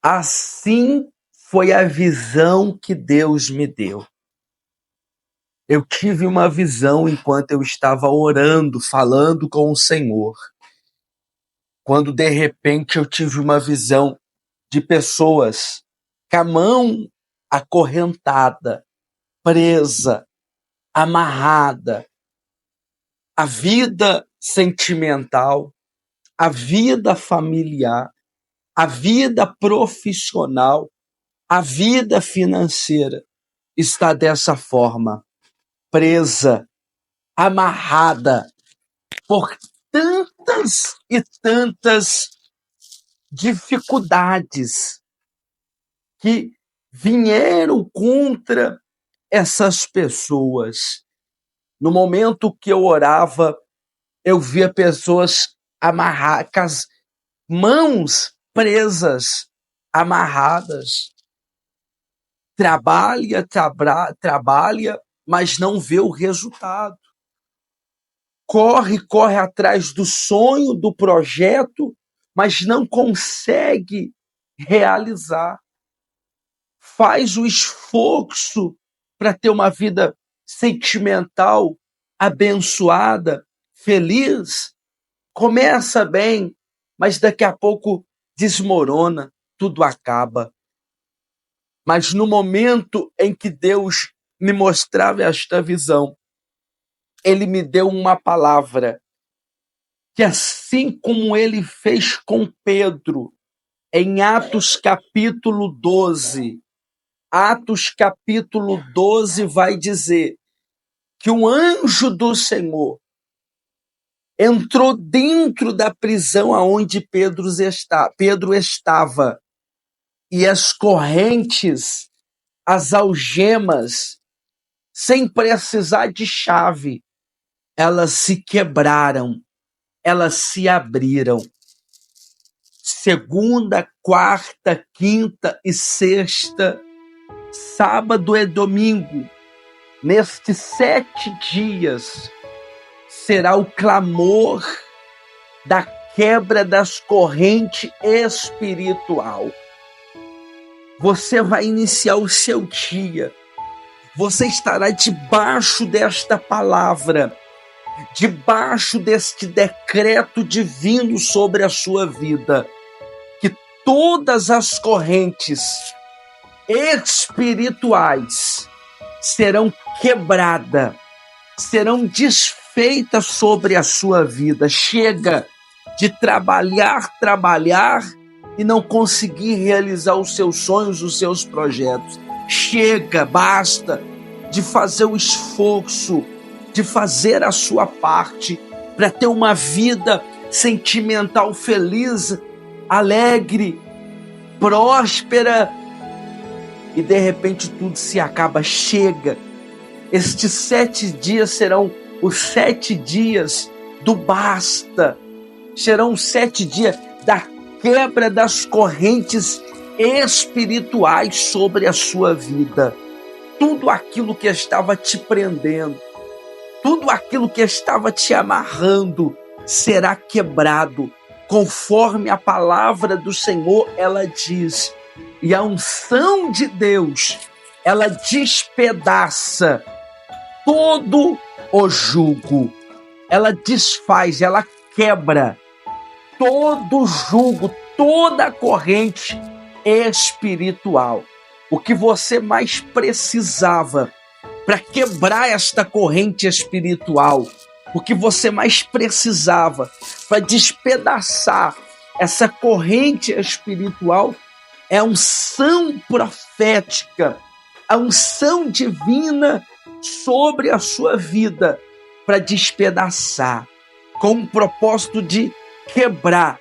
Assim foi a visão que Deus me deu. Eu tive uma visão enquanto eu estava orando, falando com o Senhor. Quando de repente eu tive uma visão de pessoas com a mão acorrentada, presa, amarrada, a vida sentimental, a vida familiar, a vida profissional, a vida financeira está dessa forma, presa, amarrada por tantas e tantas dificuldades que vieram contra essas pessoas. No momento que eu orava, eu via pessoas amarradas, com as mãos presas, amarradas. Trabalha, mas não vê o resultado. Corre atrás do sonho, do projeto, mas não consegue realizar. Faz o esforço para ter uma vida sentimental, abençoada, feliz. Começa bem, mas daqui a pouco desmorona, tudo acaba. Mas no momento em que Deus me mostrava esta visão, Ele me deu uma palavra, que assim como Ele fez com Pedro, em Atos capítulo 12, vai dizer que um anjo do Senhor entrou dentro da prisão aonde Pedro estava, e as correntes, as algemas, sem precisar de chave, elas se quebraram, elas se abriram. Segunda, quarta, quinta e sexta, sábado e domingo, nestes 7 dias, será o clamor da quebra das correntes espiritual. Você vai iniciar o seu dia. Você estará debaixo desta palavra, debaixo deste decreto divino sobre a sua vida, que todas as correntes espirituais serão quebradas, serão desfeitas sobre a sua vida. Chega de trabalhar e não conseguir realizar os seus sonhos, os seus projetos. Chega, basta de fazer o esforço, de fazer a sua parte para ter uma vida sentimental feliz, alegre, próspera, e de repente tudo se acaba. Chega. Estes 7 dias serão os 7 dias do basta. Serão os 7 dias da quebra das correntes espirituais sobre a sua vida. Tudo aquilo que estava te prendendo, tudo aquilo que estava te amarrando, será quebrado, conforme a palavra do Senhor, ela diz. E a unção de Deus, ela despedaça todo o jugo. Ela desfaz, ela quebra todo jugo, toda a corrente espiritual. O que você mais precisava para quebrar esta corrente espiritual, o que você mais precisava para despedaçar essa corrente espiritual, é a unção profética, a unção divina sobre a sua vida, para despedaçar, com o propósito de quebrar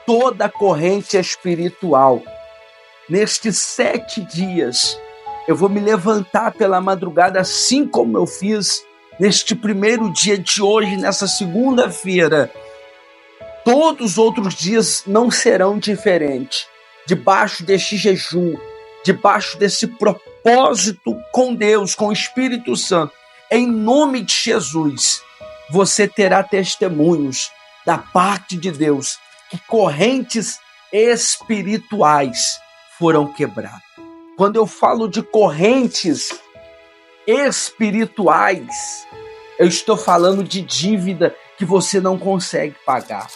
toda a corrente espiritual. Nestes 7 dias, eu vou me levantar pela madrugada, assim como eu fiz neste primeiro dia de hoje, nessa segunda-feira. Todos os outros dias não serão diferentes. Debaixo deste jejum, debaixo desse propósito com Deus, com o Espírito Santo, em nome de Jesus, você terá testemunhos da parte de Deus, que correntes espirituais foram quebradas. Quando eu falo de correntes espirituais, eu estou falando de dívida que você não consegue pagar,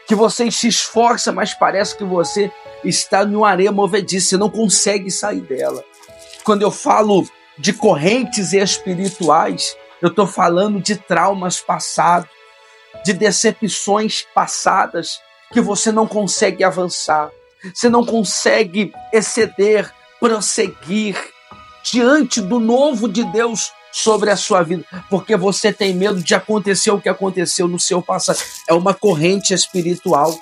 que você se esforça, mas parece que você está numa areia movediça, você não consegue sair dela. Quando eu falo de correntes espirituais, eu estou falando de traumas passados, de decepções passadas, que você não consegue avançar, você não consegue exceder, prosseguir diante do novo de Deus sobre a sua vida, porque você tem medo de acontecer o que aconteceu no seu passado. É uma corrente espiritual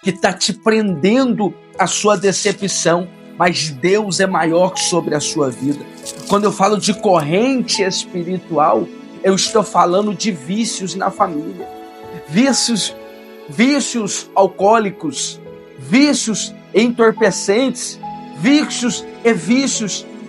que está te prendendo à sua decepção, mas Deus é maior sobre a sua vida. Quando eu falo de corrente espiritual, eu estou falando de vícios na família, vícios alcoólicos, vícios entorpecentes, vícios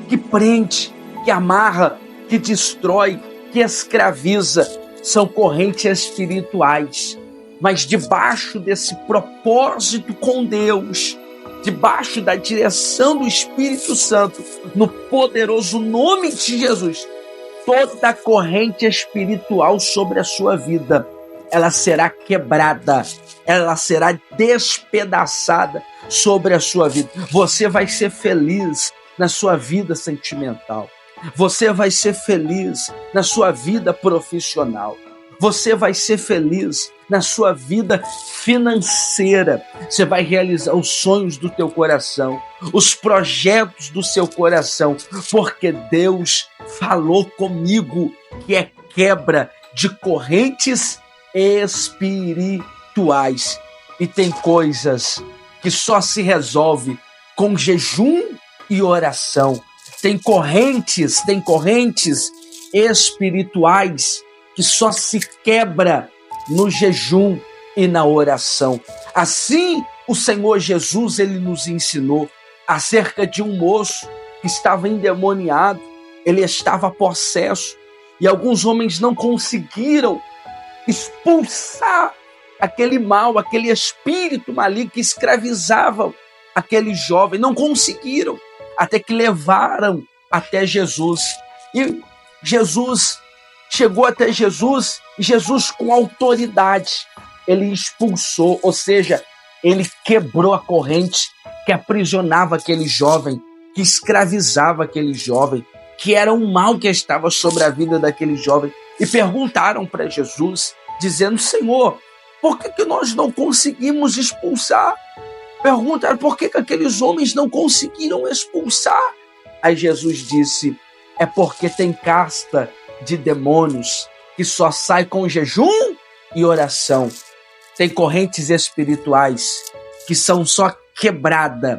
que prende, que amarra, que destrói, que escraviza. São correntes espirituais. Mas debaixo desse propósito com Deus, debaixo da direção do Espírito Santo, no poderoso nome de Jesus, toda corrente espiritual sobre a sua vida, ela será quebrada, ela será despedaçada sobre a sua vida. Você vai ser feliz na sua vida sentimental. Você vai ser feliz na sua vida profissional. Você vai ser feliz na sua vida financeira. Você vai realizar os sonhos do teu coração, os projetos do seu coração, porque Deus falou comigo que é quebra de correntes espirituais. E tem coisas que só se resolve com jejum e oração. Tem correntes espirituais que só se quebra no jejum e na oração. Assim, o Senhor Jesus, ele nos ensinou acerca de um moço que estava endemoniado, ele estava possesso, e alguns homens não conseguiram expulsar aquele mal, aquele espírito maligno que escravizava aquele jovem. Não conseguiram, até que levaram até Jesus. E Jesus chegou até Jesus, e Jesus, com autoridade, ele expulsou, ou seja, ele quebrou a corrente que aprisionava aquele jovem, que escravizava aquele jovem, que era um mal que estava sobre a vida daquele jovem. E perguntaram para Jesus, dizendo: Senhor, por que nós não conseguimos expulsar? Perguntaram por que aqueles homens não conseguiram expulsar. Aí Jesus disse: é porque tem casta de demônios que só sai com jejum e oração. Tem correntes espirituais que são só quebrada,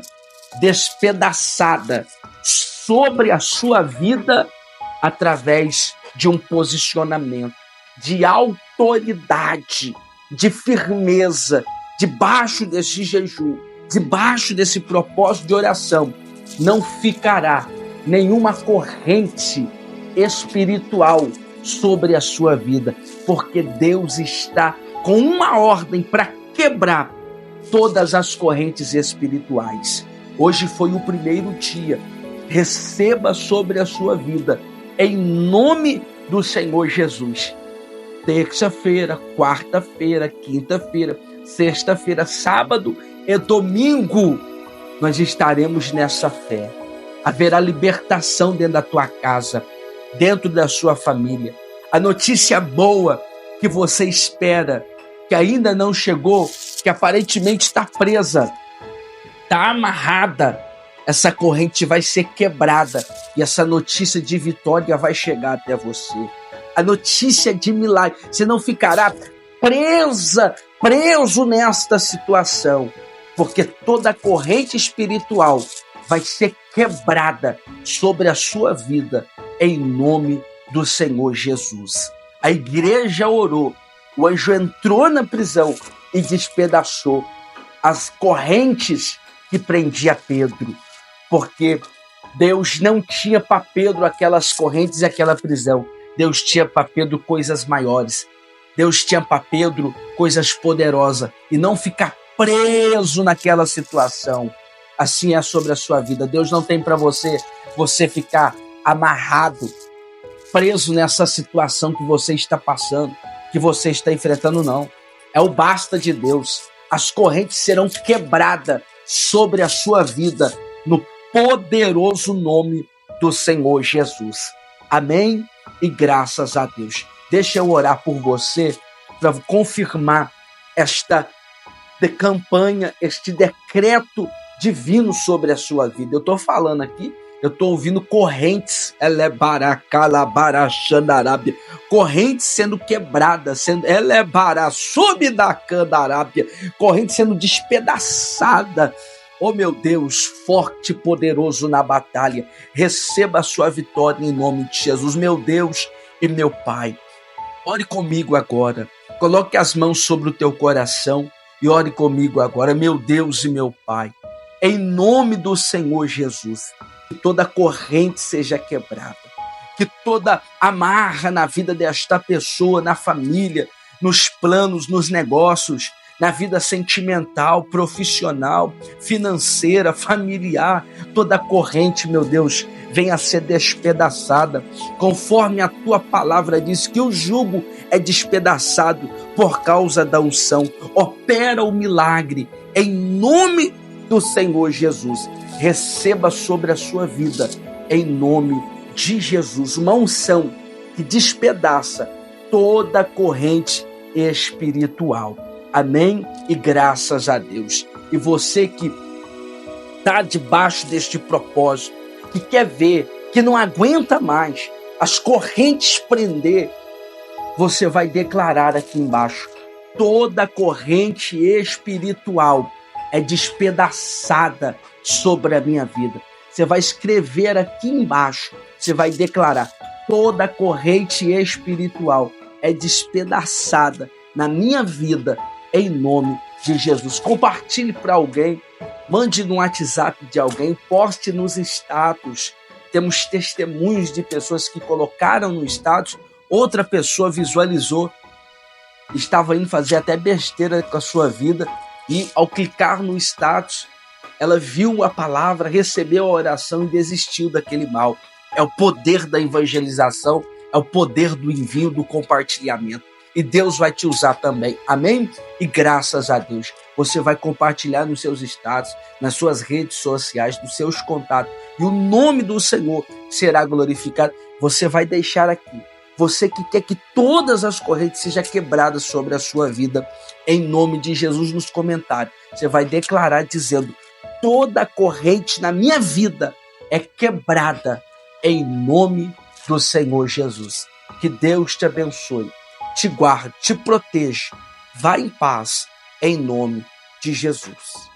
despedaçada sobre a sua vida através de um posicionamento, de autoridade, de firmeza, debaixo desse jejum, debaixo desse propósito de oração. Não ficará nenhuma corrente espiritual sobre a sua vida, porque Deus está com uma ordem para quebrar todas as correntes espirituais. Hoje foi o primeiro dia. Receba sobre a sua vida, em nome do Senhor Jesus. Terça-feira, quarta-feira, quinta-feira, sexta-feira, sábado e domingo, nós estaremos nessa fé. Haverá libertação dentro da tua casa, dentro da sua família. A notícia boa que você espera, que ainda não chegou, que aparentemente está presa, está amarrada, essa corrente vai ser quebrada e essa notícia de vitória vai chegar até você. A notícia de milagre, você não ficará preso nesta situação, porque toda corrente espiritual vai ser quebrada sobre a sua vida, em nome do Senhor Jesus. A igreja orou, o anjo entrou na prisão e despedaçou as correntes que prendia Pedro, porque Deus não tinha para Pedro aquelas correntes e aquela prisão. Deus tinha para Pedro coisas maiores. Deus tinha para Pedro coisas poderosas, e não ficar preso naquela situação. assim é sobre a sua vida. Deus não tem para você ficar amarrado, preso nessa situação que você está passando, que você está enfrentando, não. É o basta de Deus. As correntes serão quebradas sobre a sua vida, no poderoso nome do Senhor Jesus. Amém? E graças a Deus. Deixa eu orar por você para confirmar esta campanha, este decreto divino sobre a sua vida. Eu estou falando aqui, eu estou ouvindo correntes, correntes sendo quebradas, correntes sendo despedaçada. Oh meu Deus, forte e poderoso na batalha, receba a sua vitória em nome de Jesus, meu Deus e meu Pai. Ore comigo agora, coloque as mãos sobre o teu coração e ore comigo agora, meu Deus e meu Pai. Em nome do Senhor Jesus, que toda corrente seja quebrada, que toda amarra na vida desta pessoa, na família, nos planos, nos negócios, na vida sentimental, profissional, financeira, familiar, toda corrente, meu Deus, venha a ser despedaçada, conforme a tua palavra diz que o jugo é despedaçado por causa da unção. Opera o milagre em nome do Senhor Jesus. Receba sobre a sua vida, em nome de Jesus, uma unção que despedaça toda corrente espiritual. Amém? E graças a Deus. E você que está debaixo deste propósito, que quer ver, que não aguenta mais as correntes prender, você vai declarar aqui embaixo: toda corrente espiritual é despedaçada sobre a minha vida. Você vai escrever aqui embaixo, você vai declarar: toda corrente espiritual é despedaçada na minha vida, em nome de Jesus. Compartilhe para alguém, mande no WhatsApp de alguém, poste nos status. Temos testemunhos de pessoas que colocaram no status, outra pessoa visualizou, estava indo fazer até besteira com a sua vida, e ao clicar no status, ela viu a palavra, recebeu a oração e desistiu daquele mal. É o poder da evangelização, é o poder do envio, do compartilhamento. E Deus vai te usar também. Amém? E graças a Deus, você vai compartilhar nos seus status, nas suas redes sociais, nos seus contatos. E o nome do Senhor será glorificado. Você vai deixar aqui. Você que quer que todas as correntes sejam quebradas sobre a sua vida, em nome de Jesus, nos comentários. Você vai declarar dizendo: toda corrente na minha vida é quebrada, em nome do Senhor Jesus. Que Deus te abençoe, te guarde, te proteja. Vá em paz, em nome de Jesus.